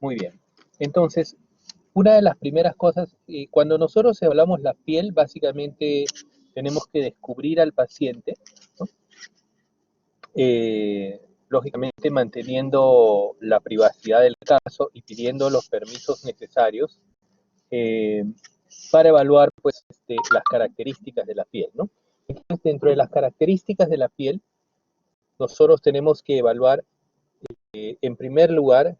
Muy bien. Entonces, una de las primeras cosas, cuando nosotros evaluamos la piel, básicamente tenemos que descubrir al paciente, ¿no? Lógicamente manteniendo la privacidad del caso y pidiendo los permisos necesarios eh, para evaluar pues, las características de la piel, ¿no? Entonces, dentro de las características de la piel, nosotros tenemos que evaluar, en primer lugar,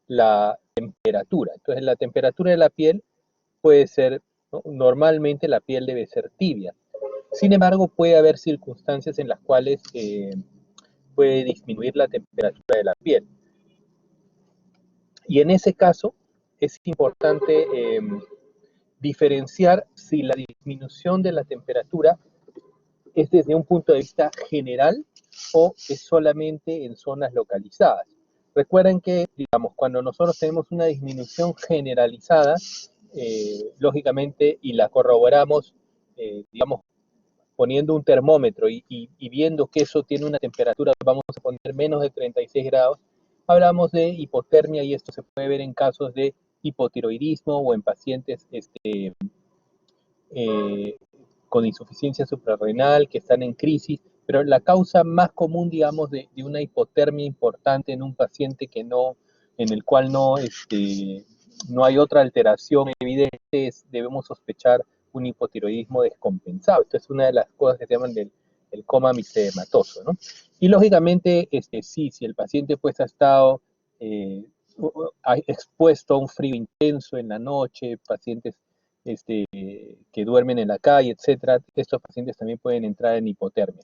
la temperatura. Entonces, la temperatura de la piel puede ser, ¿no? Normalmente la piel debe ser tibia. Sin embargo, puede haber circunstancias en las cuales puede disminuir la temperatura de la piel. Y en ese caso, es importante diferenciar si la disminución de la temperatura es desde un punto de vista general o es solamente en zonas localizadas. Recuerden que, digamos, cuando nosotros tenemos una disminución generalizada, lógicamente, y la corroboramos, digamos, poniendo un termómetro y viendo que eso tiene una temperatura, vamos a poner menos de 36 grados, hablamos de hipotermia y esto se puede ver en casos de hipotiroidismo o en pacientes eh, con insuficiencia suprarrenal, que están en crisis, pero la causa más común, digamos, de una hipotermia importante en un paciente que no, en el cual no, no hay otra alteración evidente, debemos sospechar un hipotiroidismo descompensado. Esto es una de las cosas que se llaman el coma misedematoso, ¿no? Y lógicamente, sí, si el paciente pues ha estado expuesto a un frío intenso en la noche, pacientes que duermen en la calle, etcétera, estos pacientes también pueden entrar en hipotermia.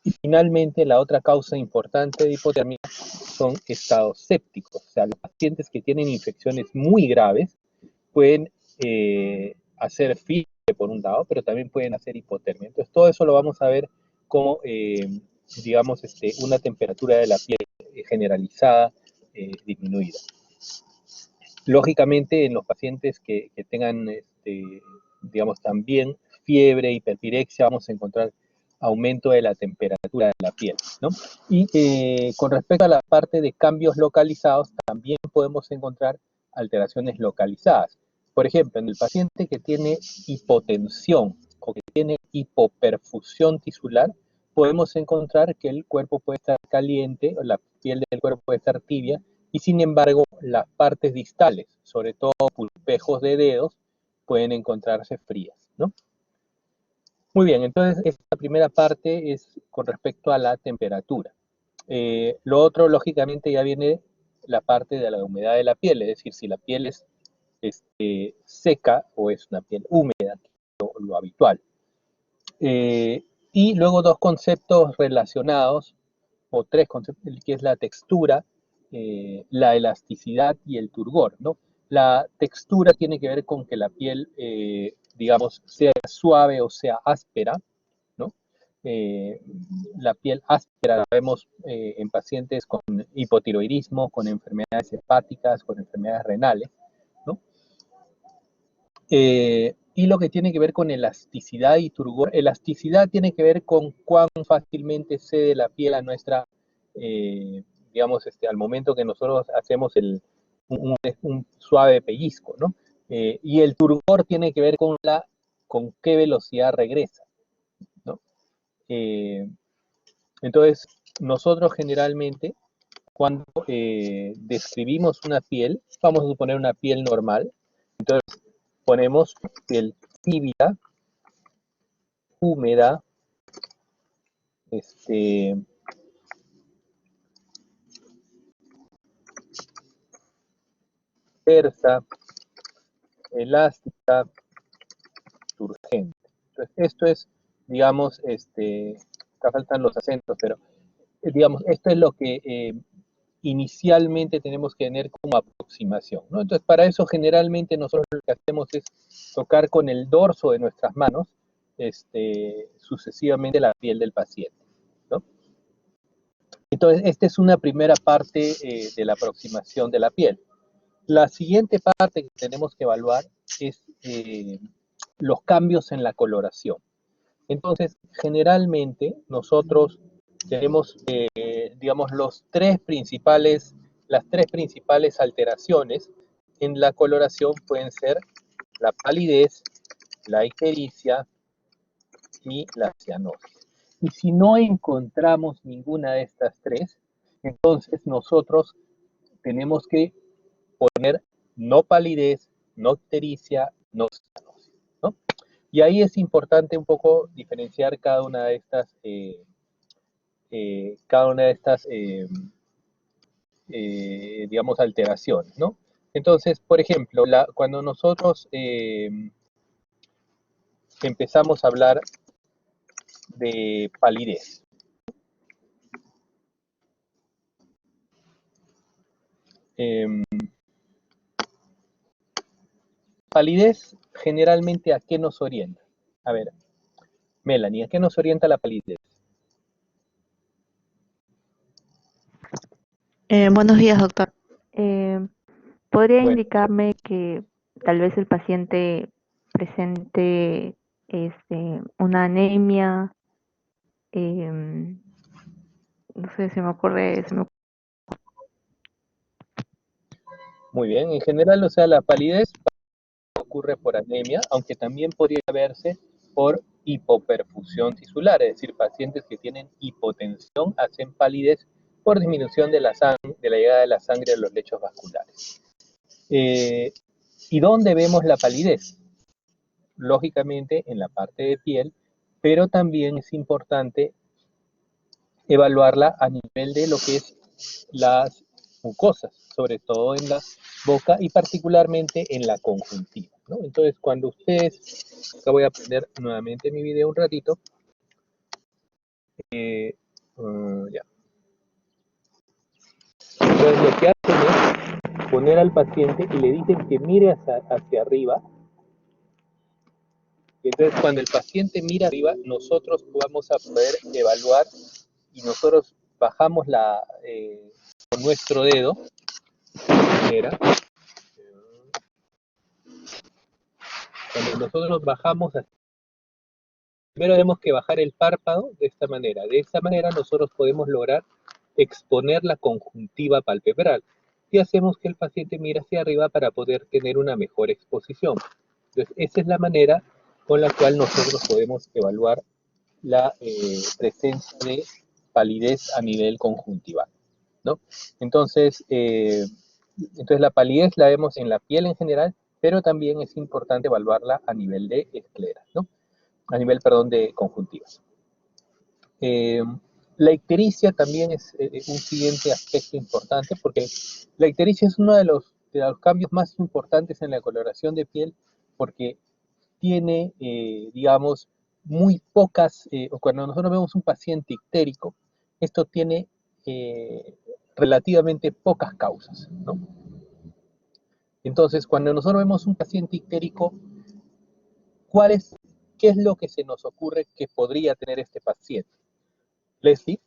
Y finalmente, la otra causa importante de hipotermia son estados sépticos. O sea, los pacientes que tienen infecciones muy graves pueden hacer fiebre por un lado, pero también pueden hacer hipotermia. Entonces, todo eso lo vamos a ver como, digamos, una temperatura de la piel generalizada disminuida. Lógicamente, en los pacientes que tengan, digamos, también fiebre, hiperpirexia, vamos a encontrar aumento de la temperatura de la piel, ¿no? Y con respecto a la parte de cambios localizados, también podemos encontrar alteraciones localizadas. Por ejemplo, en el paciente que tiene hipotensión o que tiene hipoperfusión tisular, podemos encontrar que el cuerpo puede estar caliente, o la piel del cuerpo puede estar tibia, y sin embargo las partes distales, sobre todo pulpejos de dedos, pueden encontrarse frías, ¿no? Muy bien, entonces esta primera parte es con respecto a la temperatura. Lo otro, lógicamente, ya viene la parte de la humedad de la piel, es decir, si la piel es seca o es una piel húmeda, lo habitual. Y luego dos conceptos relacionados, o tres conceptos, que es la textura, la elasticidad y el turgor, ¿no? La textura tiene que ver con que la piel, digamos, sea suave o sea áspera, ¿no? La piel áspera la vemos en pacientes con hipotiroidismo, con enfermedades hepáticas, con enfermedades renales, ¿no? Y lo que tiene que ver con elasticidad y turgor. Elasticidad tiene que ver con cuán fácilmente cede la piel a nuestra, digamos, al momento que nosotros hacemos un suave pellizco, ¿no? Y el turgor tiene que ver con qué velocidad regresa, ¿no? Entonces, nosotros generalmente, cuando describimos una piel, vamos a suponer una piel normal, entonces ponemos piel tibia, húmeda, tersa, elástica, turgente. Entonces, esto es, digamos, acá faltan los acentos, pero digamos, esto es lo que inicialmente tenemos que tener como aproximación, ¿no? Entonces, para eso generalmente nosotros lo que hacemos es tocar con el dorso de nuestras manos sucesivamente la piel del paciente, ¿no? Entonces, esta es una primera parte de la aproximación de la piel. La siguiente parte que tenemos que evaluar es los cambios en la coloración. Entonces, generalmente nosotros tenemos, digamos, las tres principales las tres principales alteraciones en la coloración pueden ser la palidez, la ictericia y la cianosis. Y si no encontramos ninguna de estas tres, entonces nosotros tenemos que poner no palidez, no ictericia, no cianosis, ¿no? Y ahí es importante un poco diferenciar cada una de estas, digamos, alteraciones, ¿no? Entonces, por ejemplo, cuando nosotros empezamos a hablar de palidez, palidez generalmente, ¿a qué nos orienta? A ver, Melanie, ¿a qué nos orienta la palidez? Buenos días, doctor. Eh, ¿Podría Bueno, indicarme que tal vez el paciente presente una anemia? No sé, muy bien. En general, o sea, la palidez ocurre por anemia, aunque también podría verse por hipoperfusión tisular, es decir, pacientes que tienen hipotensión hacen palidez por disminución de de la llegada de la sangre a los lechos vasculares. ¿Y dónde vemos la palidez? Lógicamente en la parte de piel, pero también es importante evaluarla a nivel de lo que es las mucosas, sobre todo en la boca y particularmente en la conjuntiva, ¿no? Entonces, cuando ustedes, acá voy a prender nuevamente mi video un ratito, ya. Entonces, lo que hacen es poner al paciente y le dicen que mire hacia arriba. Y entonces, cuando el paciente mira arriba, nosotros vamos a poder evaluar y nosotros bajamos con nuestro dedo, de manera, cuando nosotros bajamos, primero tenemos que bajar el párpado de esta manera. De esta manera nosotros podemos lograr exponer la conjuntiva palpebral y hacemos que el paciente mire hacia arriba para poder tener una mejor exposición. Entonces, esa es la manera con la cual nosotros podemos evaluar la presencia de palidez a nivel conjuntival, ¿no? Entonces, la palidez la vemos en la piel en general, pero también es importante evaluarla a nivel de escleras, ¿no? A nivel, perdón, de conjuntivas. La ictericia también es un siguiente aspecto importante porque la ictericia es uno de los cambios más importantes en la coloración de piel porque tiene, digamos, muy pocas, cuando nosotros vemos un paciente ictérico, esto tiene relativamente pocas causas, ¿no? Entonces, cuando nosotros vemos un paciente ictérico, ¿qué es lo que se nos ocurre que podría tener este paciente? Leslie.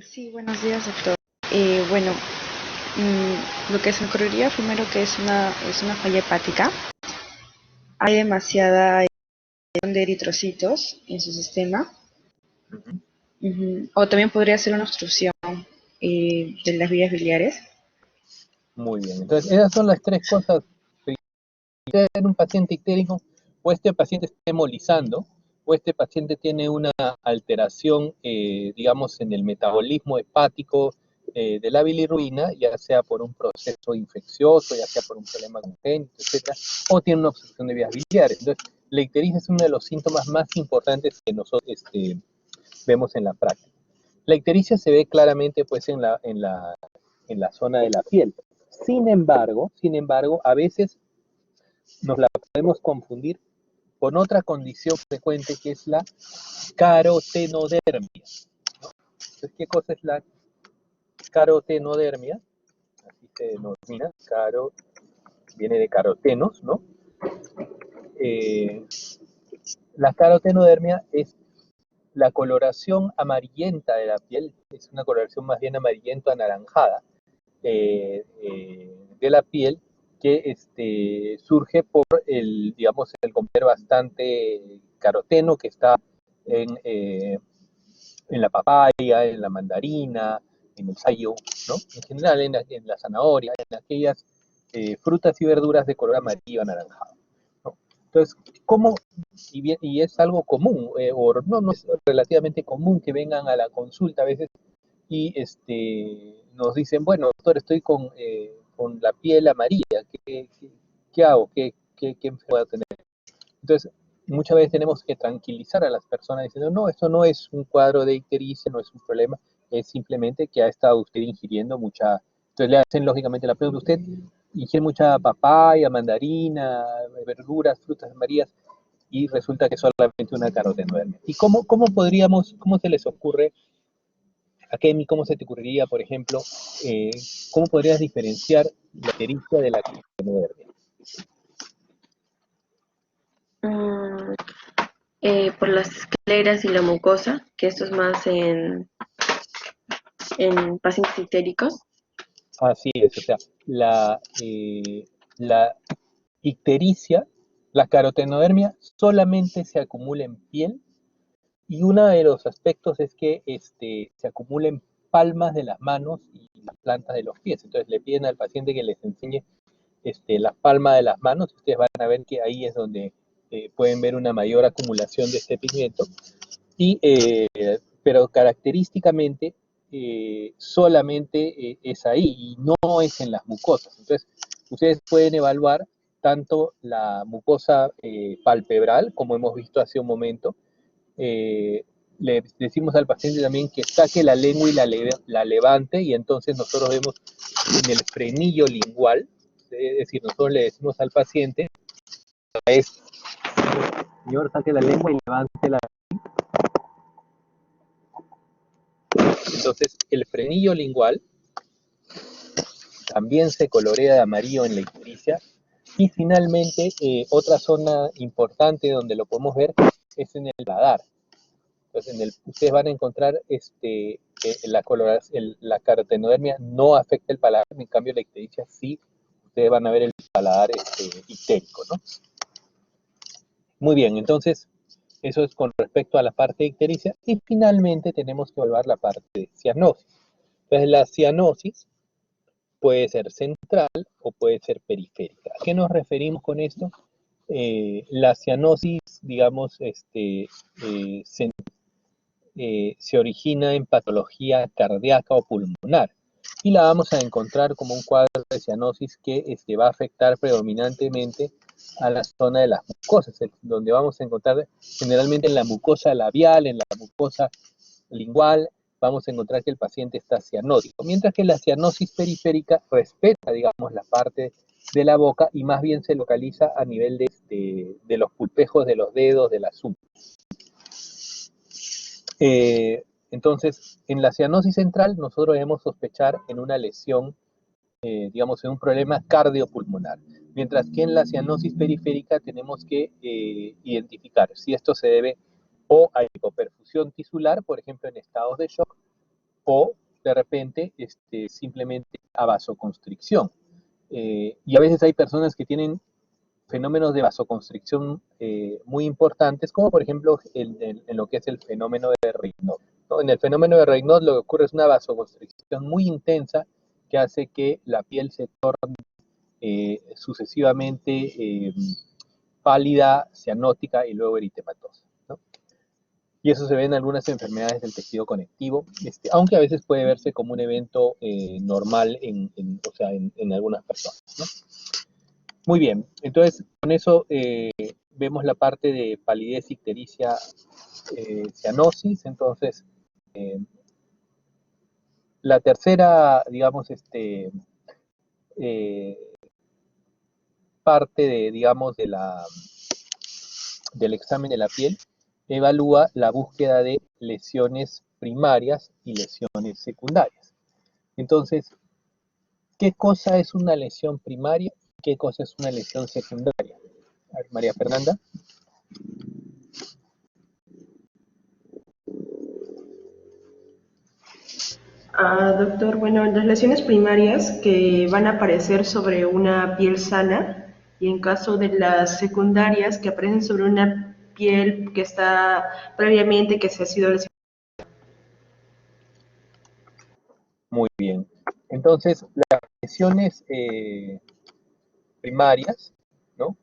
Sí, buenos días, doctor. Bueno, lo que se me ocurriría primero que es una falla hepática. Hay demasiada de eritrocitos en su sistema. O también podría ser una obstrucción de las vías biliares. Muy bien, entonces esas son las tres cosas. En un paciente ictérico, o este paciente está hemolizando, o este paciente tiene una alteración, digamos, en el metabolismo hepático de la bilirrubina, ya sea por un proceso infeccioso, ya sea por un problema congénito, etcétera, o tiene una obstrucción de vías biliares. Entonces, la ictericia es uno de los síntomas más importantes que nosotros vemos en la práctica. La ictericia se ve claramente pues en la zona de la piel. Sin embargo, a veces nos la podemos confundir con otra condición frecuente que es la carotenodermia, ¿no? Entonces, ¿qué cosa es la carotenodermia? Así se denomina, viene de carotenos, ¿no? Eh, la carotenodermia es la coloración amarillenta de la piel, es una coloración más bien amarillento anaranjada de la piel que surge por digamos, el comer bastante caroteno que está en, en la papaya, en la mandarina, en el sayo, ¿no? En general en la zanahoria, en aquellas frutas y verduras de color amarillo anaranjado, ¿no? Entonces, ¿cómo? Y es algo común, o no es relativamente común que vengan a la consulta a veces y nos dicen, bueno, doctor, estoy con la piel amarilla, ¿qué hago? ¿Qué enfermedad tener? Entonces, muchas veces tenemos que tranquilizar a las personas diciendo, no, esto no es un cuadro de ictericia, no es un problema, es simplemente que ha estado usted ingiriendo mucha. Entonces le hacen lógicamente la pregunta, ¿usted ingiere mucha papaya, mandarina, verduras, frutas amarillas? Y resulta que solamente una carotenodermia. ¿Y cómo se les ocurre, a Kemi, cómo se te ocurriría, por ejemplo, cómo podrías diferenciar la ictericia de la carotenodermia? Mm, por las escleras y la mucosa, que esto es más en pacientes ictéricos. Así es, o sea, la ictericia, la carotenodermia solamente se acumula en piel y uno de los aspectos es que se acumula en palmas de las manos y las plantas de los pies. Entonces le piden al paciente que les enseñe las palmas de las manos. Ustedes van a ver que ahí es donde pueden ver una mayor acumulación de este pigmento. Pero característicamente solamente es ahí y no es en las mucosas. Entonces, ustedes pueden evaluar tanto la mucosa palpebral, como hemos visto hace un momento. Le decimos al paciente también que saque la lengua y la levante, y entonces nosotros vemos en el frenillo lingual, es decir, nosotros le decimos al paciente, señor, saque la lengua y levante la. Entonces, el frenillo lingual también se colorea de amarillo en la ictericia. Y finalmente, otra zona importante donde lo podemos ver es en el paladar. Entonces, ustedes van a encontrar la carotenodermia no afecta el paladar, en cambio la ictericia sí, ustedes van a ver el paladar ictérico, ¿no? Muy bien, entonces, eso es con respecto a la parte de ictericia. Y finalmente tenemos que evaluar la parte de cianosis. Entonces, la cianosis puede ser central o puede ser periférica. ¿A qué nos referimos con esto? La cianosis, digamos, se origina en patología cardíaca o pulmonar y la vamos a encontrar como un cuadro de cianosis que va a afectar predominantemente a la zona de las mucosas, donde vamos a encontrar generalmente en la mucosa labial, en la mucosa lingual, vamos a encontrar que el paciente está cianótico, mientras que la cianosis periférica respeta, digamos, la parte de la boca y más bien se localiza a nivel de los pulpejos de los dedos, de las uñas. Entonces, en la cianosis central nosotros debemos sospechar en una lesión, digamos, en un problema cardiopulmonar, mientras que en la cianosis periférica tenemos que identificar si esto se debe o a hipoperfusión tisular, por ejemplo, en estados de shock, o de repente simplemente a vasoconstricción. Y a veces hay personas que tienen fenómenos de vasoconstricción muy importantes, como por ejemplo en lo que es el fenómeno de Raynaud, ¿no? En el fenómeno de Raynaud lo que ocurre es una vasoconstricción muy intensa que hace que la piel se torne sucesivamente pálida, cianótica y luego eritematosa, ¿no? Y eso se ve en algunas enfermedades del tejido conectivo, aunque a veces puede verse como un evento normal en algunas personas, ¿no? Muy bien, entonces con eso vemos la parte de palidez, ictericia, cianosis. Entonces, la tercera, digamos, eh, parte digamos, del examen de la piel evalúa la búsqueda de lesiones primarias y lesiones secundarias. Entonces, ¿qué cosa es una lesión primaria y qué cosa es una lesión secundaria? A ver, María Fernanda. Doctor, bueno, las lesiones primarias que van a aparecer sobre una piel sana y en caso de las secundarias que aparecen sobre una piel que está previamente que se ha sido lesionada. Muy bien. Entonces, las lesiones primarias, ¿no?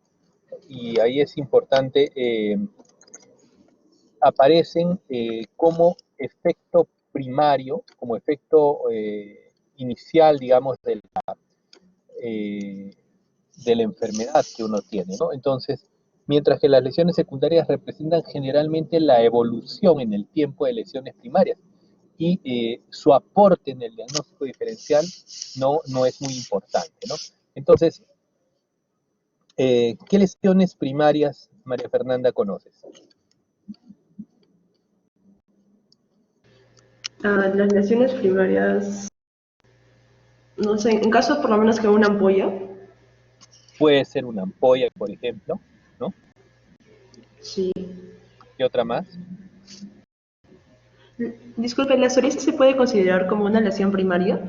Y ahí es importante, aparecen como efecto primario, como efecto inicial, digamos, eh, de la enfermedad que uno tiene, ¿no? Entonces, mientras que las lesiones secundarias representan generalmente la evolución en el tiempo de lesiones primarias y su aporte en el diagnóstico diferencial no es muy importante, ¿no? Entonces, ¿qué lesiones primarias, María Fernanda, conoces? Las lesiones primarias, no sé, en caso por lo menos que una ampolla. Puede ser una ampolla, por ejemplo, ¿no? Sí. ¿Qué otra más? Disculpe, ¿la psoriasis se puede considerar como una lesión primaria?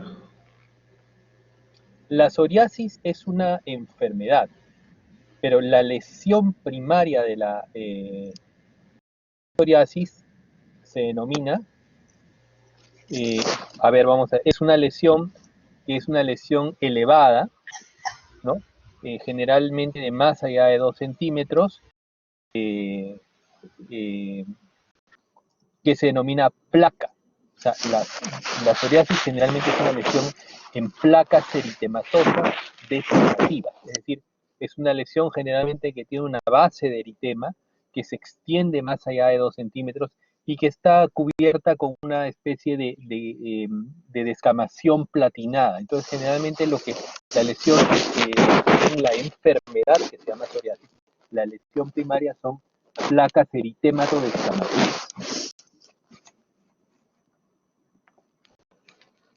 La psoriasis es una enfermedad, pero la lesión primaria de la psoriasis se denomina, eh, a ver, vamos a ver, es una lesión que es una lesión elevada, ¿no? Generalmente de más allá de 2 centímetros, eh, eh, que se denomina placa. O sea, la psoriasis generalmente es una lesión en placas eritematosas degenerativas, es decir, es una lesión generalmente que tiene una base de eritema que se extiende más allá de 2 centímetros y que está cubierta con una especie de descamación platinada. Entonces, generalmente la lesión en la enfermedad que se llama psoriasis, la lesión primaria son placas eritemato-descamativas.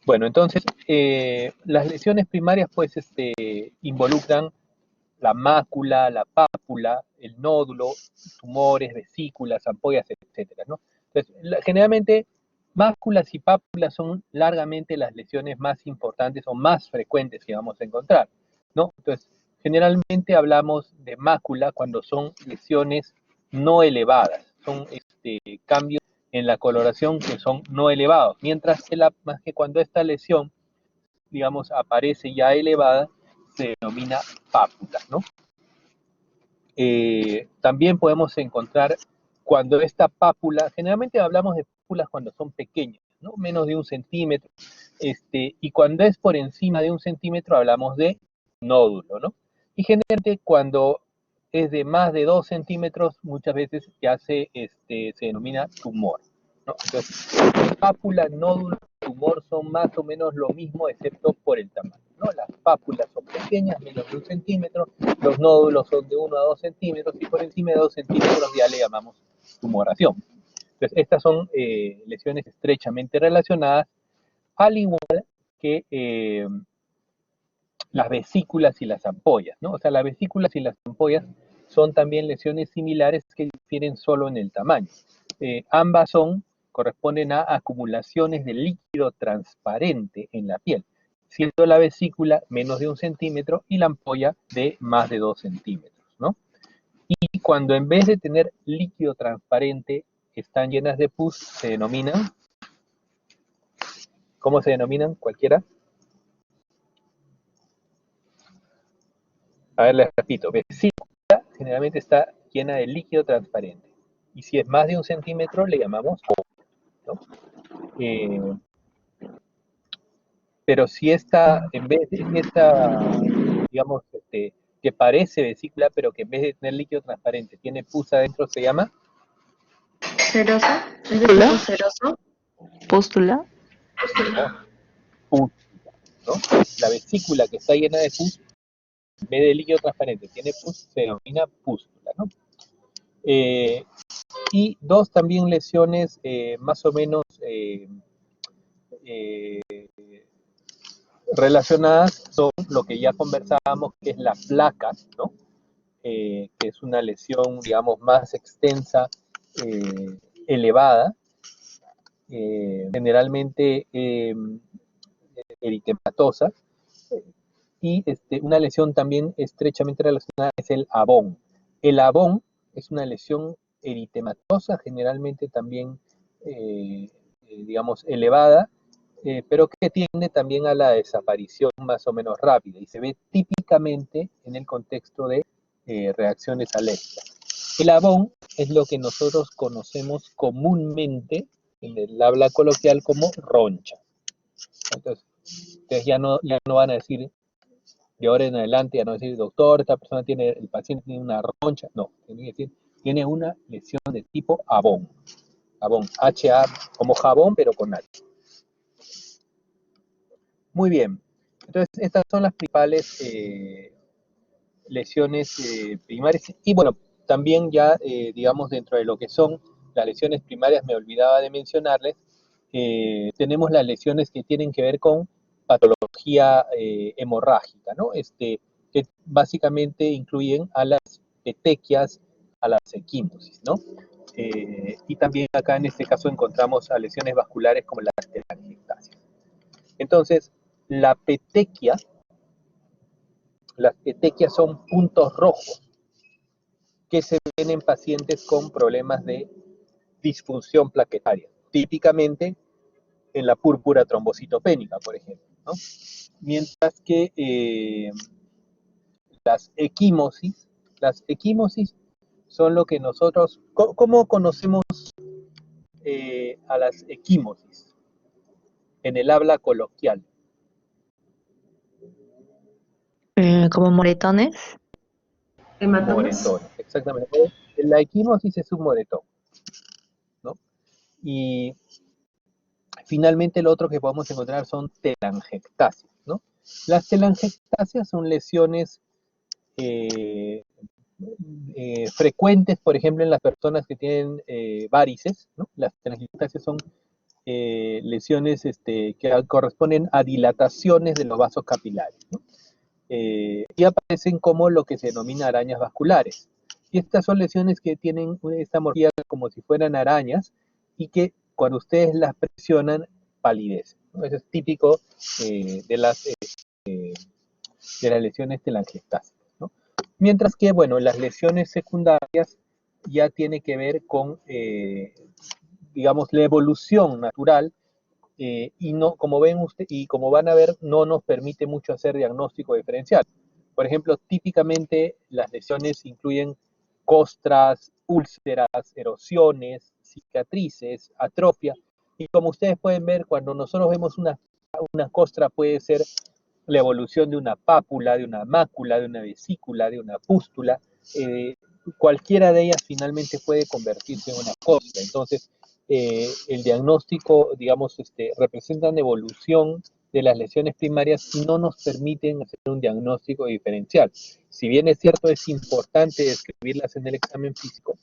Bueno, entonces, las lesiones primarias pues involucran la mácula, la pápula, el nódulo, tumores, vesículas, ampollas, etcétera, ¿no? Entonces, generalmente, máculas y pápulas son largamente las lesiones más importantes o más frecuentes que vamos a encontrar, ¿no? Entonces, generalmente hablamos de mácula cuando son lesiones no elevadas, son cambios en la coloración que son no elevados, mientras que, más que cuando esta lesión, digamos, aparece ya elevada, se denomina pápula, ¿no? También podemos encontrar cuando esta pápula, generalmente hablamos de pápulas cuando son pequeñas, ¿no? Menos de 1 centímetro, y cuando es por encima de 1 centímetro hablamos de nódulo, ¿no? Y generalmente cuando es de más de 2 centímetros, muchas veces ya se denomina tumor, ¿no? Entonces, pápula, nódulo, tumor son más o menos lo mismo, excepto por el tamaño, ¿no? Las pápulas son pequeñas, menos de 1 centímetro, los nódulos son de 1 a 2 centímetros, y por encima de 2 centímetros ya le llamamos tumoración. Entonces, estas son lesiones estrechamente relacionadas, al igual que las vesículas y las ampollas, ¿no? O sea, las vesículas y las ampollas son también lesiones similares que difieren solo en el tamaño. Ambas corresponden a acumulaciones de líquido transparente en la piel, siendo la vesícula menos de 1 centímetro y la ampolla de más de 2 centímetros, ¿no? Y cuando en vez de tener líquido transparente están llenas de pus, se denominan, ¿cómo se denominan? ¿Cualquiera? A ver, les repito, vesícula generalmente está llena de líquido transparente. Y si es más de 1 centímetro, le llamamos pus, ¿no? Pero si esta, en vez de esta, digamos, que parece vesícula, pero que en vez de tener líquido transparente tiene pus adentro, se llama ¿Ceroso? ¿Es de tipo ceroso? Pústula. pus, ¿no? La vesícula que está llena de pus, en vez de líquido transparente, tiene pus, se denomina pústula, ¿no? Y dos también lesiones más o menos eh, relacionadas son lo que ya conversábamos, que es la placa, ¿no? Que es una lesión, digamos, más extensa, elevada, generalmente eritematosa, y una lesión también estrechamente relacionada es el abón. El abón es una lesión eritematosa, generalmente también, digamos, elevada, pero que tiende también a la desaparición más o menos rápida y se ve típicamente en el contexto de reacciones alérgicas. El Avon es lo que nosotros conocemos comúnmente en el habla coloquial como roncha. Entonces, ustedes ya no van a decir, de ahora en adelante, ya no decir, doctor, esta persona tiene, el paciente tiene una roncha. No, tiene que decir, tiene una lesión de tipo Avon. Avon, H-A, como jabón, pero con H. Muy bien. Entonces, estas son las principales lesiones primarias. Y bueno, también ya, digamos, dentro de lo que son las lesiones primarias, me olvidaba de mencionarles, tenemos las lesiones que tienen que ver con patología hemorrágica, ¿no? Que básicamente incluyen a las petequias, a las equimosis, ¿no? Y también acá en este caso encontramos a lesiones vasculares como las telangiectasias. Entonces, la petequia, las petequias son puntos rojos que se ven en pacientes con problemas de disfunción plaquetaria, típicamente en la púrpura trombocitopénica, por ejemplo, ¿no? Mientras que las equimosis son lo que nosotros, ¿cómo conocemos a las equimosis en el habla coloquial? Como moretones. Hematomas. Moretones, exactamente. La equimosis es un moretón, ¿no? Y finalmente lo otro que podemos encontrar son telangiectasias, ¿no? Las telangiectasias son lesiones frecuentes, por ejemplo, en las personas que tienen varices, ¿no? Las telangiectasias son lesiones que corresponden a dilataciones de los vasos capilares, ¿no? Y aparecen como lo que se denomina arañas vasculares. Y estas son lesiones que tienen esta morfología como si fueran arañas y que cuando ustedes las presionan palidecen, ¿no? Eso es típico de las lesiones telangiectásicas, ¿no? Mientras que, bueno, las lesiones secundarias ya tiene que ver con, digamos, la evolución natural y no, como ven usted, y como van a ver, no nos permite mucho hacer diagnóstico diferencial. Por ejemplo, típicamente las lesiones incluyen costras, úlceras, erosiones, cicatrices, atrofia, y como ustedes pueden ver, cuando nosotros vemos una costra puede ser la evolución de una pápula, de una mácula, de una vesícula, de una pústula, cualquiera de ellas finalmente puede convertirse en una costra. Entonces, el diagnóstico, digamos, representan evolución de las lesiones primarias y no nos permiten hacer un diagnóstico diferencial. Si bien es cierto, es importante describirlas en el examen físico,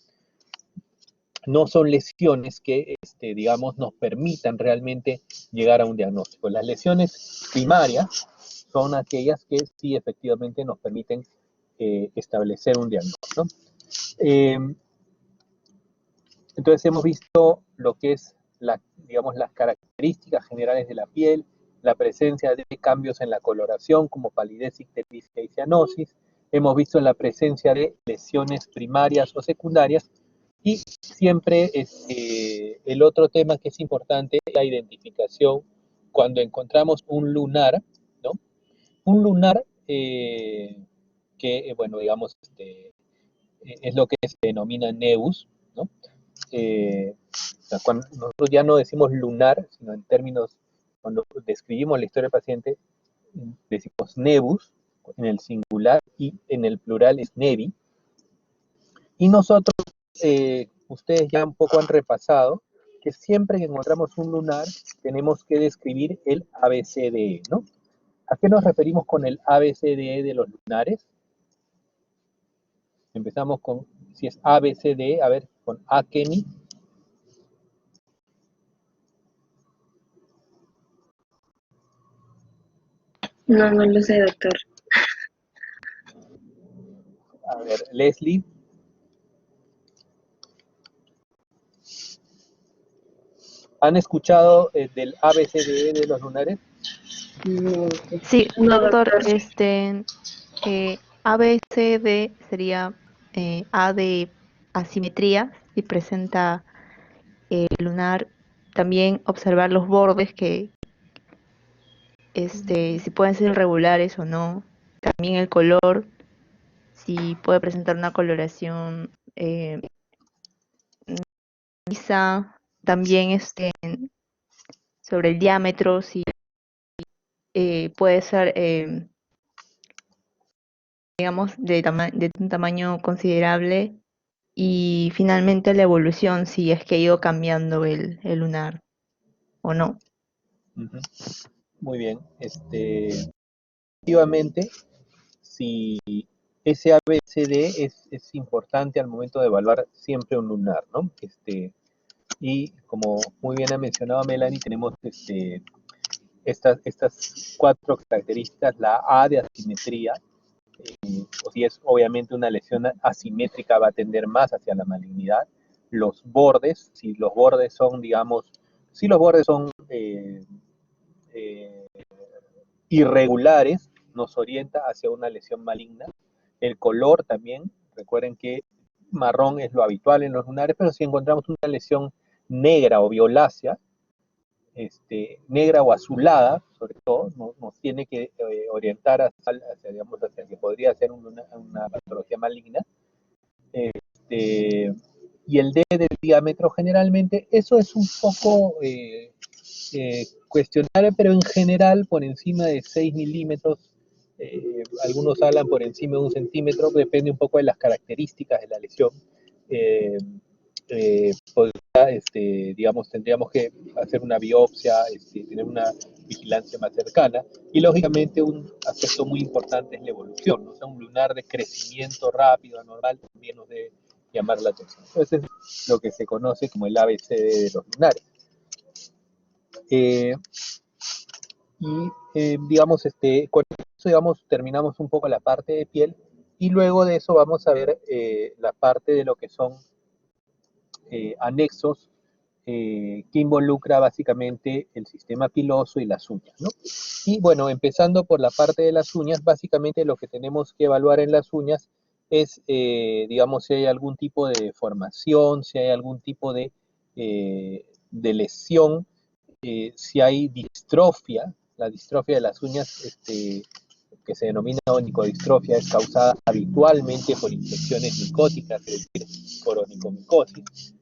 no son lesiones que, digamos, nos permitan realmente llegar a un diagnóstico. Las lesiones primarias son aquellas que sí efectivamente nos permiten establecer un diagnóstico, ¿no? Entonces hemos visto lo que es, digamos, las características generales de la piel, la presencia de cambios en la coloración como palidez, ictericia y cianosis. Hemos visto la presencia de lesiones primarias o secundarias y siempre el otro tema que es importante es la identificación cuando encontramos un lunar, ¿no? Un lunar que, bueno, digamos, es lo que se denomina nevus, ¿no? O sea, cuando nosotros ya no decimos lunar, sino en términos, cuando describimos la historia del paciente, decimos nevus en el singular y en el plural es nevi. Y nosotros, ustedes ya un poco han repasado, que siempre que encontramos un lunar tenemos que describir el ABCDE, ¿no? ¿A qué nos referimos con el ABCDE de los lunares? Empezamos con, si es ABCDE, a ver, con Akemi. No, no lo sé, doctor. A ver, Leslie. ¿Han escuchado del ABCDE de los lunares? No, Sí, No, doctor, doctor. A, B, C, D sería A de asimetría, si presenta lunar, también observar los bordes si pueden ser irregulares o no. También el color, si puede presentar una coloración lisa. También sobre el diámetro, si puede ser, digamos, de un tamaño considerable. Y finalmente la evolución, si es que ha ido cambiando el lunar o no. Ujú. Muy bien. Efectivamente, si ese ABCD es importante al momento de evaluar siempre un lunar, ¿no? Y como muy bien ha mencionado Melanie, tenemos estas cuatro características: la A de asimetría, o si es obviamente una lesión asimétrica va a tender más hacia la malignidad. Los bordes, si los bordes son, digamos, si los bordes son eh, irregulares, nos orienta hacia una lesión maligna. El color también, recuerden que marrón es lo habitual en los lunares, pero si encontramos una lesión negra o violácea, negra o azulada, sobre todo, nos tiene que orientar digamos, hacia que podría ser una patología maligna. Este, y el D del diámetro, generalmente, eso es un poco cuestionable, pero en general, por encima de 6 milímetros, algunos hablan por encima de 1 centímetro, depende un poco de las características de la lesión. Eh, digamos, tendríamos que hacer una biopsia, tener una vigilancia más cercana, y lógicamente un aspecto muy importante es la evolución, ¿no? O sea, un lunar de crecimiento rápido, anormal, también nos debe llamar la atención. Entonces es lo que se conoce como el ABCD de los lunares. Eh, digamos, con eso, digamos, terminamos un poco la parte de piel, y luego de eso vamos a ver la parte de lo que son anexos, que involucra básicamente el sistema piloso y las uñas, ¿no? Y bueno, empezando por la parte de las uñas, básicamente lo que tenemos que evaluar en las uñas es, digamos, si hay algún tipo de deformación, si hay algún tipo de lesión, si hay distrofia. La distrofia de las uñas, que se denomina onicodistrofia, es causada habitualmente por infecciones micóticas, es decir, por onicomicosis.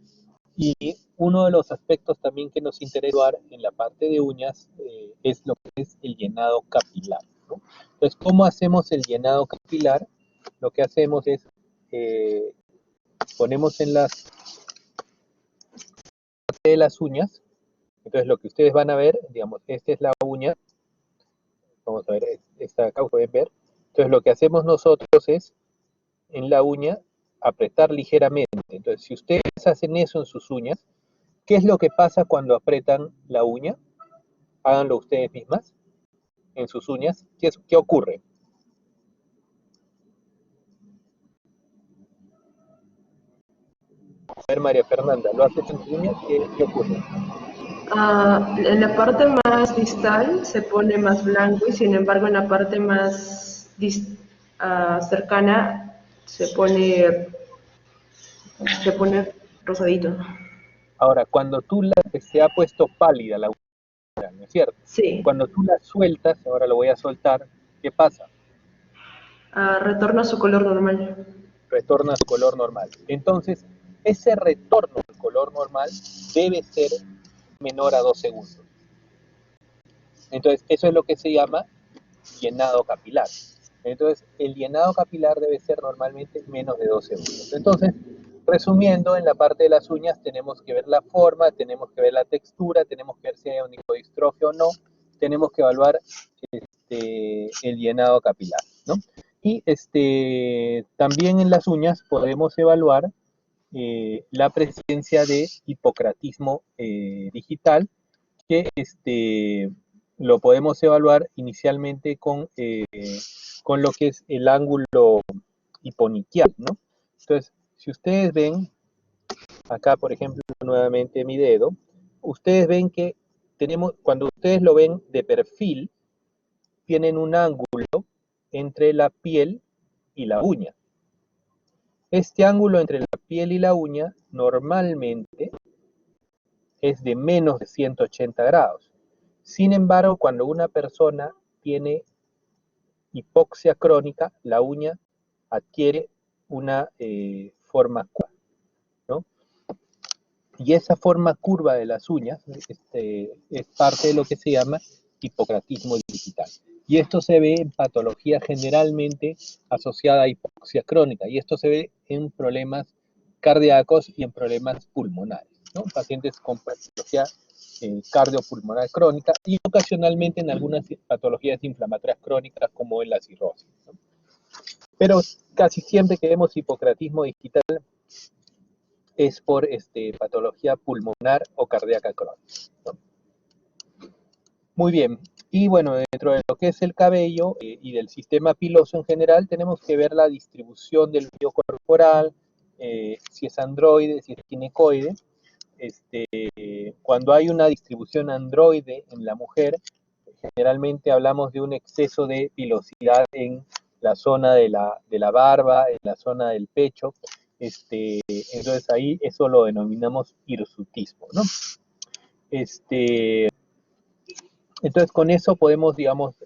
Y uno de los aspectos también que nos interesa evaluar en la parte de uñas es lo que es el llenado capilar, ¿no? Entonces, ¿cómo hacemos el llenado capilar? Lo que hacemos es, ponemos en las de las uñas. Entonces, lo que ustedes van a ver, digamos, esta es la uña. Vamos a ver, esta acá pueden ver. Entonces, lo que hacemos nosotros es, en la uña, apretar ligeramente. Entonces, si ustedes hacen eso en sus uñas, ¿qué es lo que pasa cuando apretan la uña? Háganlo ustedes mismas en sus uñas. ¿Qué ocurre? A ver, María Fernanda, ¿lo haces en tus uñas? ¿Qué ocurre? En la parte más distal se pone más blanco y sin embargo en la parte más cercana se pone rosadito. Ahora, cuando se ha puesto pálida la uña, ¿no es cierto? Sí, Cuando tú la sueltas, ahora lo voy a soltar, ¿qué pasa? retorna a su color normal. Retorna a su color normal. Entonces, ese retorno al color normal debe ser menor a 2 segundos. Entonces, eso es lo que se llama llenado capilar. Entonces, el llenado capilar debe ser normalmente menos de 2 segundos. Entonces, resumiendo, en la parte de las uñas tenemos que ver la forma, tenemos que ver la textura, tenemos que ver si hay onicodistrofia o no, tenemos que evaluar el llenado capilar, ¿no? Y también en las uñas podemos evaluar la presencia de hipocratismo digital, que lo podemos evaluar inicialmente con lo que es el ángulo hiponiquial, ¿no? Entonces, si ustedes ven, acá por ejemplo, nuevamente mi dedo, ustedes ven que cuando ustedes lo ven de perfil, tienen un ángulo entre la piel y la uña. Este ángulo entre la piel y la uña normalmente es de menos de 180 grados. Sin embargo, cuando una persona tiene hipoxia crónica, la uña adquiere una forma curva, ¿no? Y esa forma curva de las uñas es parte de lo que se llama hipocratismo digital. Y esto se ve en patología generalmente asociada a hipoxia crónica, y esto se ve en problemas cardíacos y en problemas pulmonares, ¿no? Pacientes con patología cardiopulmonar crónica y ocasionalmente en algunas patologías inflamatorias crónicas como en la cirrosis, ¿no? Pero casi siempre que vemos hipocratismo digital es por patología pulmonar o cardíaca crónica, ¿no? Muy bien, y bueno, dentro de lo que es el cabello y del sistema piloso en general, tenemos que ver la distribución del vello corporal, si es androide, si es ginecoide. Cuando hay una distribución androide en la mujer, generalmente hablamos de un exceso de pilosidad en la zona de la barba, en la zona del pecho. Entonces ahí eso lo denominamos hirsutismo, ¿no? Entonces con eso podemos, digamos,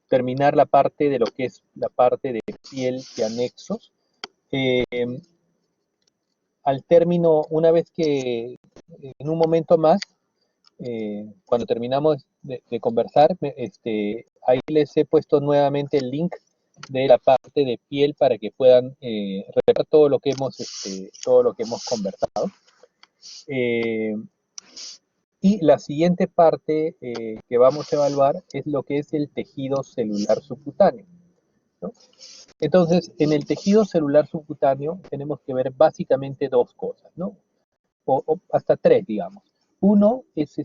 terminar la parte de lo que es la parte de piel y anexos. Eh, Al término, una vez que en un momento más, cuando terminamos de conversar, ahí les he puesto nuevamente el link de la parte de piel para que puedan ver todo lo que hemos conversado. Y la siguiente parte que vamos a evaluar es lo que es el tejido celular subcutáneo, ¿no? Entonces, en el tejido celular subcutáneo tenemos que ver básicamente dos cosas, ¿no? O hasta tres, digamos. Uno es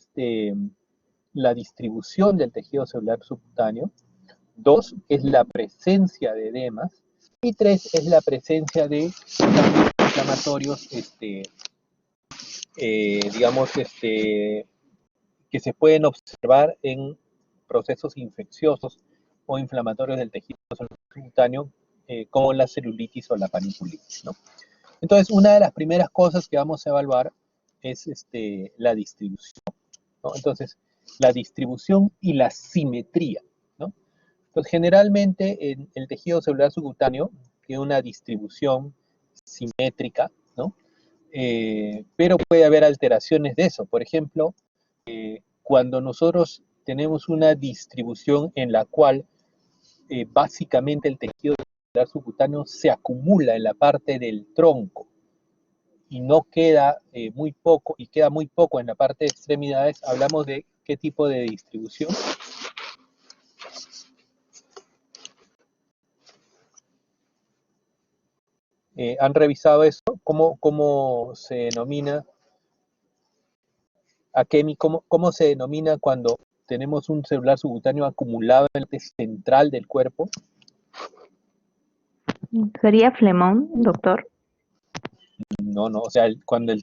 la distribución del tejido celular subcutáneo. Dos es la presencia de edemas. Y tres es la presencia de cambios inflamatorios, digamos, que se pueden observar en procesos infecciosos o inflamatorios del tejido subcutáneo, como la celulitis o la paniculitis, ¿no? Entonces, una de las primeras cosas que vamos a evaluar es la distribución, ¿no? Entonces, la distribución y la simetría, ¿no? Entonces, generalmente en el tejido celular subcutáneo tiene una distribución simétrica, ¿no? Pero puede haber alteraciones de eso. Por ejemplo, cuando nosotros tenemos una distribución en la cual básicamente el tejido celular subcutáneo se acumula en la parte del tronco y no queda muy poco, y queda muy poco en la parte de extremidades, hablamos de qué tipo de distribución. ¿Han revisado eso? ¿Cómo se denomina? ¿Cómo se denomina cuando tenemos un celular subcutáneo acumulado en la parte central del cuerpo? ¿Sería flemón, doctor? No, o sea, cuando el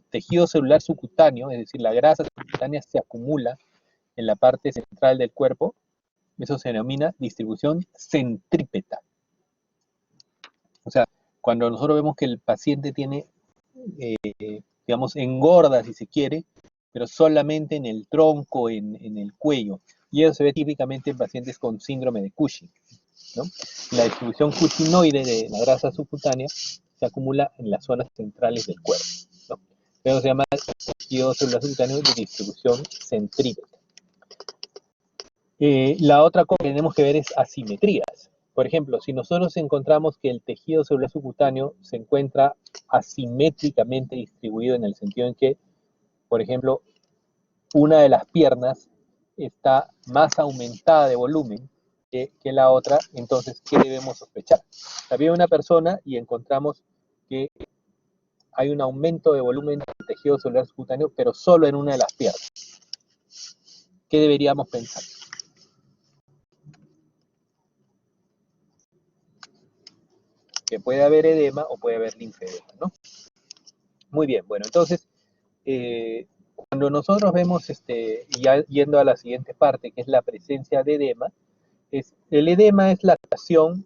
tejido celular subcutáneo, es decir, la grasa subcutánea se acumula en la parte central del cuerpo, eso se denomina distribución centrípeta. O sea, cuando nosotros vemos que el paciente tiene, digamos, engorda si se quiere, pero solamente en el tronco, en el cuello, y eso se ve típicamente en pacientes con síndrome de Cushing, ¿no? La distribución cushinoide de la grasa subcutánea se acumula en las zonas centrales del cuerpo, ¿no? Eso se llama tejido celular subcutáneo de distribución centrípeta. La otra cosa que tenemos que ver es asimetrías. Por ejemplo, si nosotros encontramos que el tejido celular subcutáneo se encuentra asimétricamente distribuido en el sentido en que, por ejemplo, una de las piernas está más aumentada de volumen que la otra, entonces, ¿qué debemos sospechar? Había una persona y encontramos que hay un aumento de volumen del tejido celular subcutáneo, pero solo en una de las piernas. ¿Qué deberíamos pensar? Que puede haber edema o puede haber linfedema, ¿no? Muy bien, bueno, entonces, cuando nosotros vemos, ya yendo a la siguiente parte, que es la presencia de edema, el edema es la acción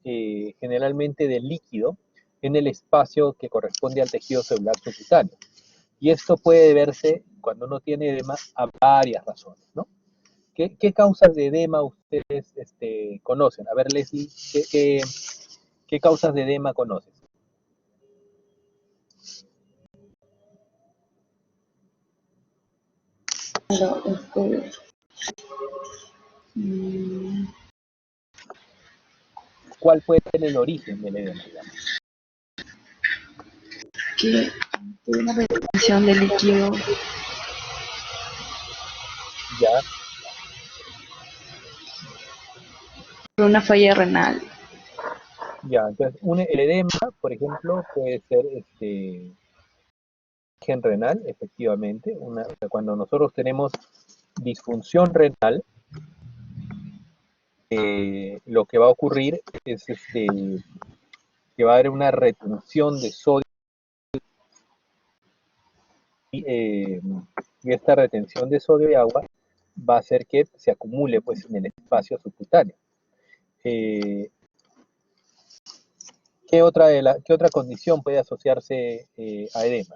generalmente de líquido en el espacio que corresponde al tejido celular subcutáneo. Y esto puede deberse, cuando uno tiene edema, a varias razones, ¿no? ¿Qué causas de edema ustedes conocen? A ver, Leslie, ¿qué causas de edema conoces? Pero, mm, ¿Cuál puede ser el origen del edema, digamos? que una retención de líquido, Ya, por una falla renal. ya. Entonces, el edema, por ejemplo, puede ser origen renal, efectivamente. O sea, cuando nosotros tenemos disfunción renal, lo que va a ocurrir es que va a haber una retención de sodio y esta retención de sodio y agua va a hacer que se acumule pues en el espacio subcutáneo. ¿Qué otra condición puede asociarse a edema?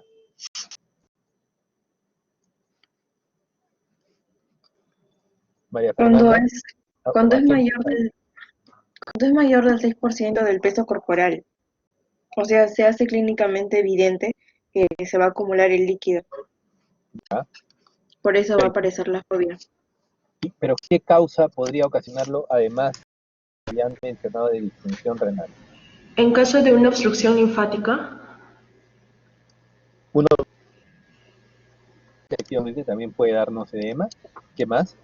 María Cuando Fernanda, es, ¿a, cuando a es qué? cuando es mayor del 6% del peso corporal. O sea, se hace clínicamente evidente que se va a acumular el líquido. ¿Ah? Por eso va a Pero, aparecer la fobia. pero ¿qué causa podría ocasionarlo además de ya mencionado de disfunción renal? En caso de una obstrucción linfática, Uno efectivamente también puede darnos edema. ¿Qué más?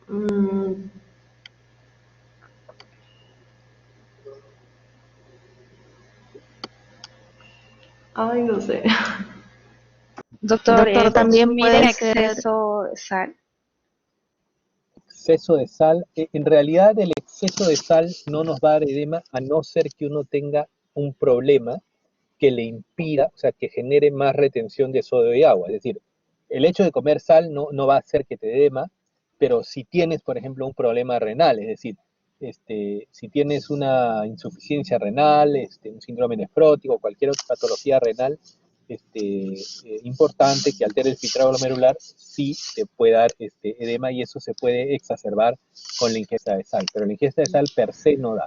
mm, ay, no sé. Doctor, Doctor, también consumir en puede ser exceso sal. Exceso de sal. En realidad el exceso de sal no nos va a dar edema a no ser que uno tenga un problema que le impida, o sea, que genere más retención de sodio y agua. Es decir, el hecho de comer sal no va a hacer que te dé edema, pero si tienes, por ejemplo, un problema renal, es decir, si tienes una insuficiencia renal, un síndrome nefrótico, cualquier otra patología renal importante que altere el filtrado glomerular, sí te puede dar edema y eso se puede exacerbar con la ingesta de sal, pero la ingesta de sal per se no da.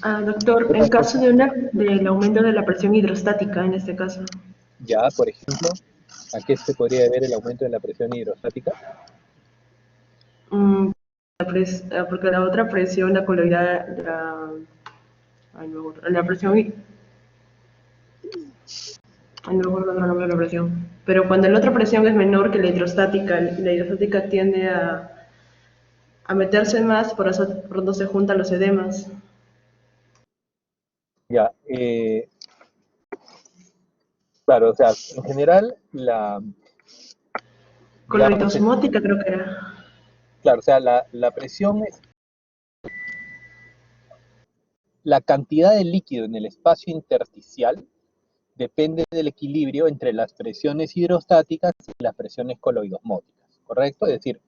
Ah, doctor, Otra en caso cosa, del aumento de la presión hidrostática, en este caso. ya, por ejemplo, ¿a qué se podría deber el aumento de la presión hidrostática? Mm, porque la otra presión, la coloidal, ay, no me acuerdo, la presión, ay, no me acuerdo el nombre de la presión. Pero cuando la otra presión es menor que la hidrostática tiende a meterse más, por eso pronto se juntan los edemas. Ya, claro, o sea, en general, digamos, Coloidosmótica creo que era. claro, o sea, la presión es la cantidad de líquido en el espacio intersticial depende del equilibrio entre las presiones hidrostáticas y las presiones coloidosmóticas, ¿correcto? Es decir,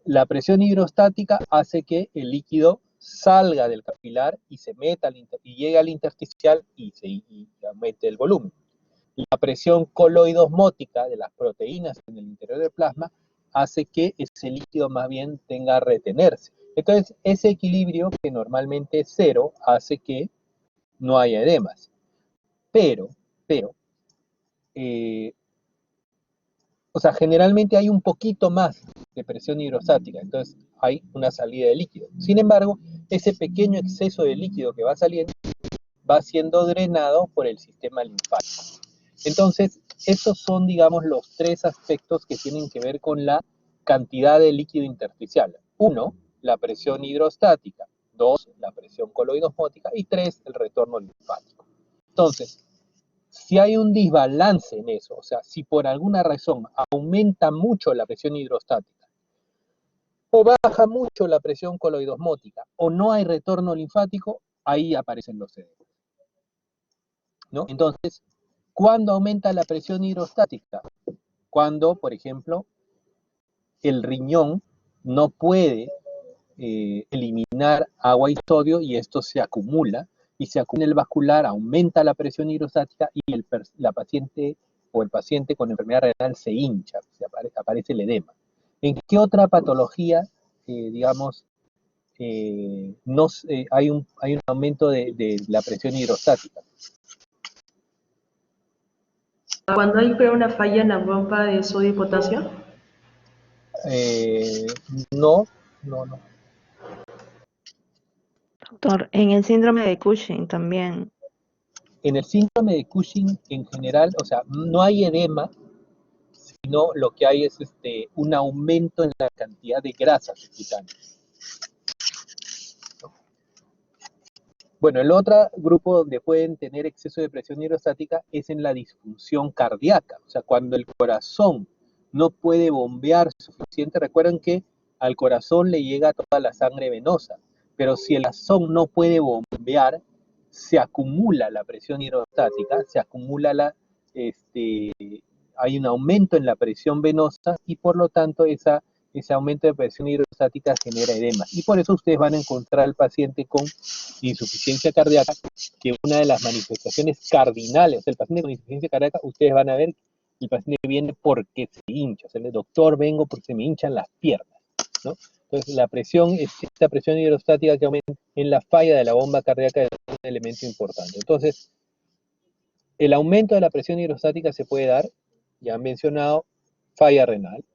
la presión hidrostática hace que el líquido salga del capilar y se meta y llegue al intersticial y aumente el volumen. La presión coloidosmótica de las proteínas en el interior del plasma hace que ese líquido más bien tenga a retenerse. Entonces, ese equilibrio que normalmente es cero hace que no haya edemas. Pero, eh, o sea, generalmente hay un poquito más de presión hidrostática, entonces hay una salida de líquido. Sin embargo, ese pequeño exceso de líquido que va saliendo va siendo drenado por el sistema linfático. Entonces, esos son, digamos, los tres aspectos que tienen que ver con la cantidad de líquido intersticial. Uno, la presión hidrostática. Dos, la presión coloidosmótica. Y tres, el retorno linfático. Entonces, si hay un desbalance en eso, o sea, si por alguna razón aumenta mucho la presión hidrostática o baja mucho la presión coloidosmótica o no hay retorno linfático, ahí aparecen los edemas, ¿no? Entonces, ¿cuándo aumenta la presión hidrostática? Cuando, por ejemplo, el riñón no puede eliminar agua y sodio y esto se acumula y se acumula en el vascular, aumenta la presión hidrostática y la paciente o el paciente con enfermedad renal se hincha, aparece el edema. ¿En qué otra patología, digamos, hay un aumento de la presión hidrostática? Cuando hay creo, una falla en la bomba de sodio y potasio. Eh, no, no, no. Doctor, en el síndrome de Cushing también. En el síndrome de Cushing en general, o sea, no hay edema, sino lo que hay es un aumento en la cantidad de grasas subcutáneas. Bueno, el otro grupo donde pueden tener exceso de presión hidrostática es en la disfunción cardíaca, o sea, cuando el corazón no puede bombear suficiente. Recuerden que al corazón le llega toda la sangre venosa, pero si el corazón no puede bombear, se acumula la presión hidrostática, hay un aumento en la presión venosa y por lo tanto ese aumento de presión hidrostática genera edema. Y por eso ustedes van a encontrar al paciente con insuficiencia cardíaca, que una de las manifestaciones cardinales del paciente con insuficiencia cardíaca, ustedes van a ver que el paciente viene porque se hincha. O sea, el doctor, vengo porque se me hinchan las piernas, ¿no? Entonces, esta presión hidrostática que aumenta en la falla de la bomba cardíaca es un elemento importante. Entonces, el aumento de la presión hidrostática se puede dar, ya han mencionado, falla renal,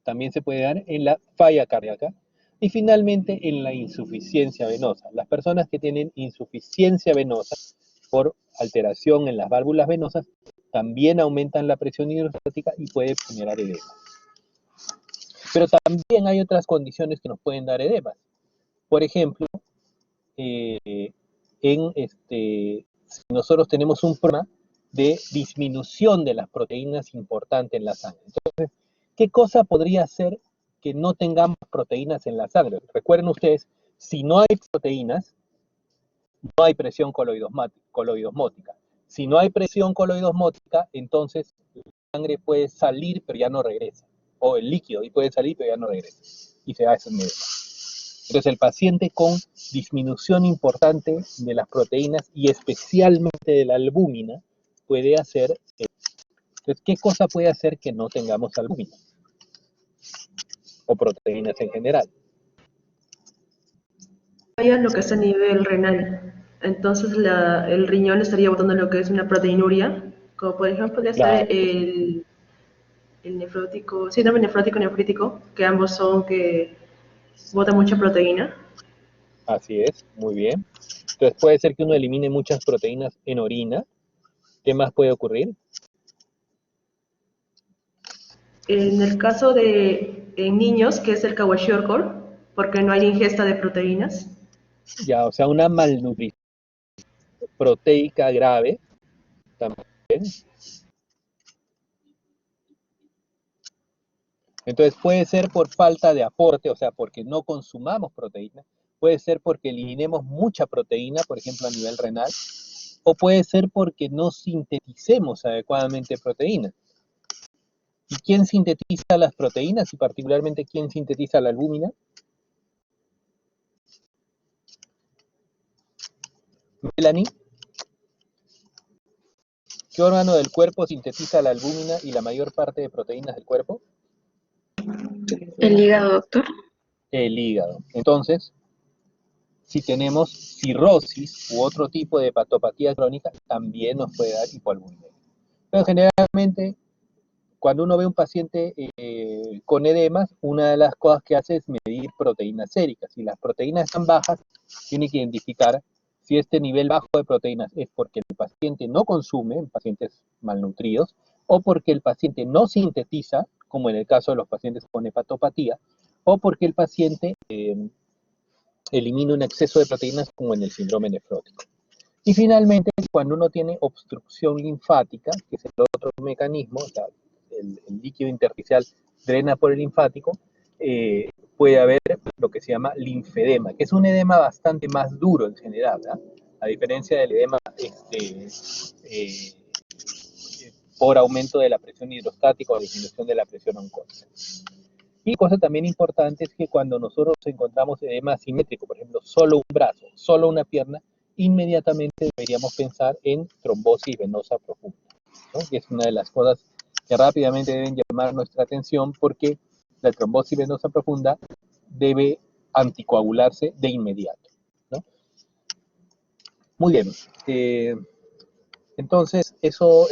también se puede dar en la falla cardíaca y finalmente en la insuficiencia venosa. Las personas que tienen insuficiencia venosa por alteración en las válvulas venosas también aumentan la presión hidrostática y puede generar edema. Pero también hay otras condiciones que nos pueden dar edemas. Por ejemplo, si nosotros tenemos un problema de disminución de las proteínas importantes en la sangre. Entonces, ¿qué cosa podría ser que no tengamos proteínas en la sangre? Recuerden ustedes, si no hay proteínas, no hay presión coloidosmótica. Si no hay presión coloidosmótica, entonces la sangre puede salir pero ya no regresa. O el líquido y puede salir pero ya no regresa. Y se hace un edema. Entonces el paciente con disminución importante de las proteínas y especialmente de la albúmina puede hacer. Entonces, ¿qué cosa puede hacer que no tengamos albúmina? O proteínas en general. Falla lo que es a nivel renal. Entonces el riñón estaría botando lo que es una proteinuria, como por ejemplo podría ser Claro. el nefrótico, síndrome nefrótico, que ambos son que botan mucha proteína. Así es, muy bien. Entonces puede ser que uno elimine muchas proteínas en orina. ¿Qué más puede ocurrir? En el caso de en niños, que es el kwashiorkor, porque no hay ingesta de proteínas. Ya, o sea, una malnutrición proteica grave también. Entonces puede ser por falta de aporte, o sea, porque no consumamos proteína, puede ser porque eliminemos mucha proteína, por ejemplo, a nivel renal, o puede ser porque no sinteticemos adecuadamente proteínas. ¿Y quién sintetiza las proteínas y particularmente quién sintetiza la albúmina? Melanie, ¿qué órgano del cuerpo sintetiza la albúmina y la mayor parte de proteínas del cuerpo? El hígado, doctor. El hígado. Entonces, si tenemos cirrosis u otro tipo de hepatopatía crónica, también nos puede dar hipoalbuminemia. Pero generalmente, cuando uno ve un paciente con edemas, una de las cosas que hace es medir proteínas séricas. Si las proteínas están bajas, tiene que identificar si este nivel bajo de proteínas es porque el paciente no consume, en pacientes malnutridos, o porque el paciente no sintetiza, como en el caso de los pacientes con hepatopatía, o porque el paciente elimina un exceso de proteínas como en el síndrome nefrótico. Y finalmente, cuando uno tiene obstrucción linfática, que es el otro mecanismo, o sea, el líquido intersticial drena por el linfático, puede haber lo que se llama linfedema, que es un edema bastante más duro en general, ¿verdad? A diferencia del edema por aumento de la presión hidrostática o disminución de la presión oncótica. Y cosa también importante es que cuando nosotros encontramos edema asimétrico, por ejemplo, solo un brazo, solo una pierna, inmediatamente deberíamos pensar en trombosis venosa profunda. ¿no? Que es una de las cosas que rápidamente deben llamar nuestra atención porque la trombosis venosa profunda debe anticoagularse de inmediato, ¿no? Muy bien. Entonces, eso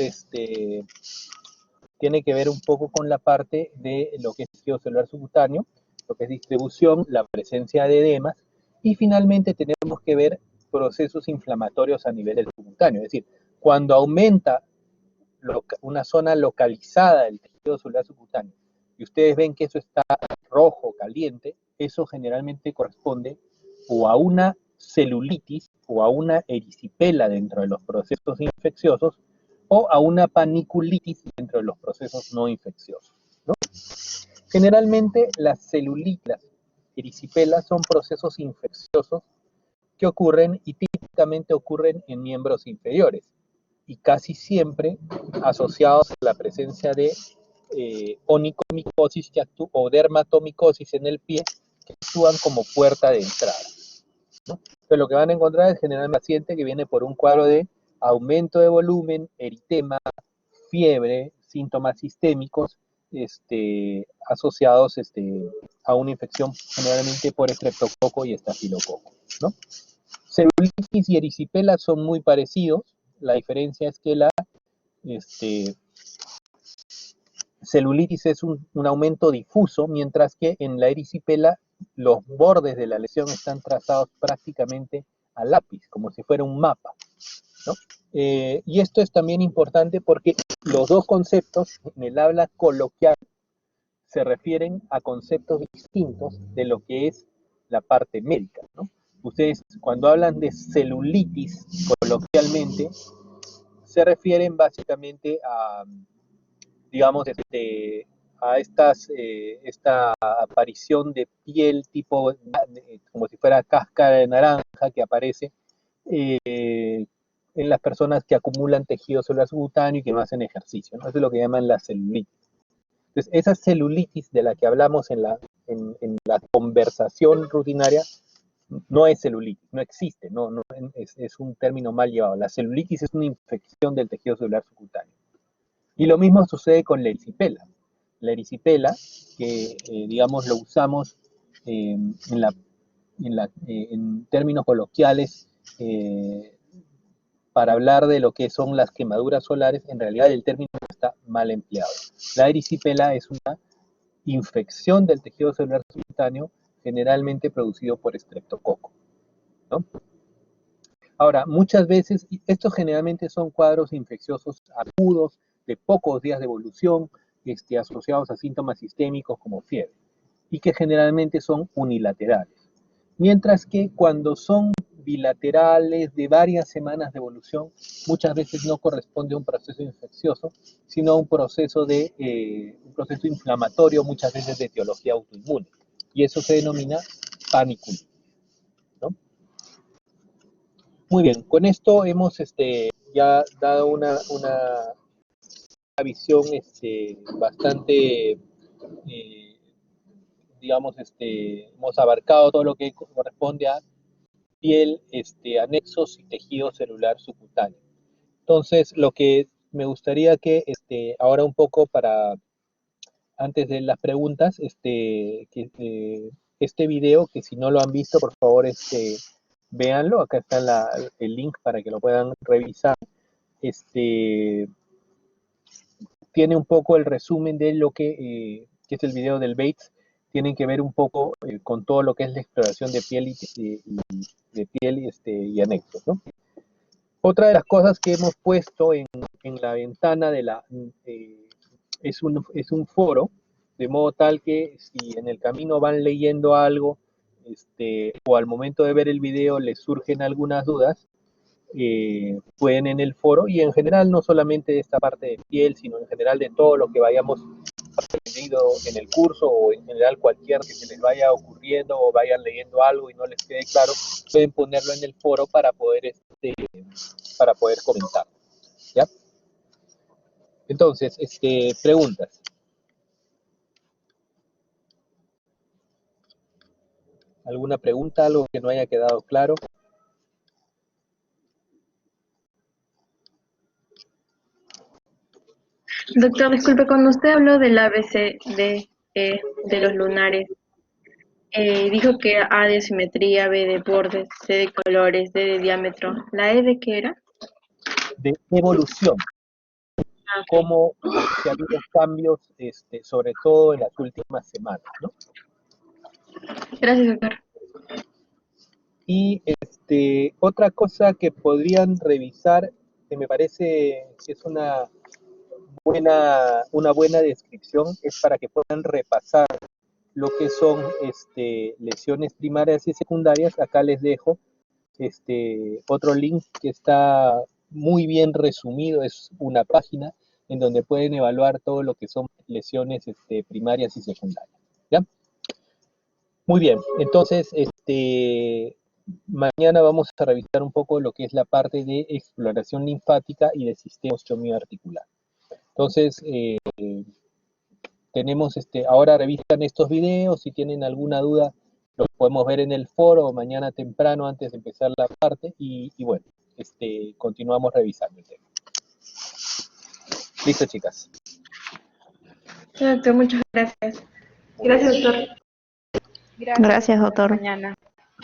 tiene que ver un poco con la parte de lo que es tejido celular subcutáneo, lo que es distribución, la presencia de edemas, y finalmente tenemos que ver procesos inflamatorios a nivel del subcutáneo. Es decir, cuando aumenta una zona localizada del tejido celular subcutáneo y ustedes ven que eso está rojo, caliente, eso generalmente corresponde o a una celulitis o a una erisipela dentro de los procesos infecciosos o a una paniculitis dentro de los procesos no infecciosos, ¿no? Generalmente las celulitis, las erisipelas son procesos infecciosos que ocurren y típicamente ocurren en miembros inferiores y casi siempre asociados a la presencia de onicomicosis o dermatomicosis en el pie que actúan como puerta de entrada, ¿no? Entonces lo que van a encontrar es generalmente un paciente que viene por un cuadro de aumento de volumen, eritema, fiebre, síntomas sistémicos asociados a una infección generalmente por estreptococo y estafilococo, ¿no? Celulitis y erisipela son muy parecidos, la diferencia es que la celulitis es un aumento difuso, mientras que en la erisipela los bordes de la lesión están trazados prácticamente a lápiz, como si fuera un mapa, ¿no? Y esto es también importante porque los dos conceptos en el habla coloquial se refieren a conceptos distintos de lo que es la parte médica, ¿no? Ustedes cuando hablan de celulitis coloquialmente se refieren básicamente a, digamos, a esta aparición de piel tipo, como si fuera cáscara de naranja que aparece en las personas que acumulan tejido celular subcutáneo y que no hacen ejercicio, ¿no? Eso es lo que llaman la celulitis. Entonces, esa celulitis de la que hablamos en la conversación rutinaria no es celulitis, no existe, es un término mal llevado. La celulitis es una infección del tejido celular subcutáneo. Y lo mismo sucede con la erisipela. La erisipela, que digamos lo usamos en términos coloquiales para hablar de lo que son las quemaduras solares, en realidad el término está mal empleado. La erisipela es una infección del tejido celular subcutáneo generalmente producido por estreptococo, ¿no? Ahora, muchas veces, estos generalmente son cuadros infecciosos agudos, de pocos días de evolución, asociados a síntomas sistémicos como fiebre, y que generalmente son unilaterales. Mientras que cuando son bilaterales de varias semanas de evolución, muchas veces no corresponde a un proceso infeccioso, sino a un proceso inflamatorio, muchas veces de etiología autoinmune. Y eso se denomina paniculitis, ¿no? Muy bien, con esto hemos ya dado una visión bastante, digamos, hemos abarcado todo lo que corresponde a piel, anexos y tejido celular subcutáneo. Entonces, lo que me gustaría que ahora un poco antes de las preguntas, que este video, que si no lo han visto, por favor, véanlo. Acá está el link para que lo puedan revisar. Tiene un poco el resumen de lo que es el video del Bates. Tienen que ver un poco con todo lo que es la exploración de piel y anexos, ¿no? Otra de las cosas que hemos puesto en la ventana es un foro, de modo tal que si en el camino van leyendo algo o al momento de ver el video les surgen algunas dudas, pueden en el foro, y en general no solamente de esta parte de piel, sino en general de todo lo que vayamos aprendido en el curso o en general cualquier que se les vaya ocurriendo o vayan leyendo algo y no les quede claro, pueden ponerlo en el foro para poder comentar, ¿ya? Entonces, preguntas. ¿Alguna pregunta, algo que no haya quedado claro? Doctor, disculpe, cuando usted habló del ABCD de los lunares, dijo que A de simetría, B de bordes, C de colores, D de diámetro. ¿La E de qué era? De evolución, Ah, ok. cómo ha habido cambios, sobre todo en las últimas semanas, ¿no? Gracias, doctor. Y otra cosa que podrían revisar, que me parece que es una buena descripción, es para que puedan repasar lo que son lesiones primarias y secundarias. Acá les dejo otro link que está muy bien resumido, es una página en donde pueden evaluar todo lo que son lesiones primarias y secundarias. ¿Ya? Muy bien, entonces mañana vamos a revisar un poco lo que es la parte de exploración linfática y de sistema osteomioarticular. Entonces, tenemos ahora revisan estos videos, si tienen alguna duda lo podemos ver en el foro o mañana temprano antes de empezar la parte y bueno, continuamos revisando el tema. Listo, chicas. Sí, doctor, muchas gracias. Gracias, doctor. Gracias, Gracias, hasta doctor. mañana.